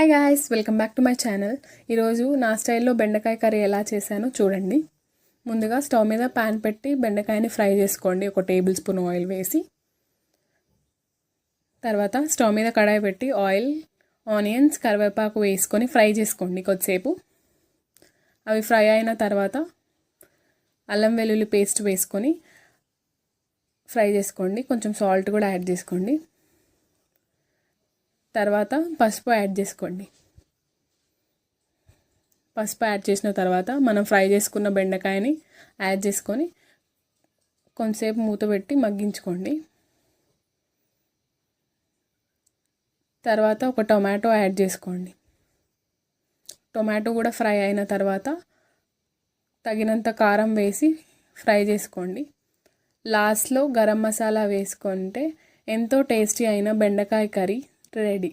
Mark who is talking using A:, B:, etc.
A: Hi guys, welcome back to my channel. ఈరోజు నా స్టైల్లో బెండకాయ కర్రీ ఎలా చేశానో చూడండి. ముందుగా స్టవ్ మీద ప్యాన్ పెట్టి బెండకాయని ఫ్రై చేసుకోండి. 1 టేబుల్ స్పూన్ ఆయిల్ వేసి, తర్వాత స్టవ్ మీద కడాయి పెట్టి ఆయిల్, ఆనియన్స్, కరివేపాకు వేసుకొని ఫ్రై చేసుకోండి కొద్దిసేపు. అవి ఫ్రై అయిన తర్వాత అల్లం వెల్లుల్లి పేస్ట్ వేసుకొని ఫ్రై చేసుకోండి. కొంచెం సాల్ట్ కూడా యాడ్ చేసుకోండి. తర్వాత పసుపు యాడ్ చేసుకోండి. పసుపు యాడ్ చేసిన తర్వాత మనం ఫ్రై చేసుకున్న బెండకాయని యాడ్ చేసుకొని కొంతసేపు మూత పెట్టి మగ్గించుకోండి. తర్వాత ఒక టొమాటో యాడ్ చేసుకోండి. టొమాటో కూడా ఫ్రై అయిన తర్వాత తగినంత కారం వేసి ఫ్రై చేసుకోండి. లాస్ట్లో గరం మసాలా వేసుకుంటే ఎంతో టేస్టీ అయిన బెండకాయ కర్రీ రెడీ.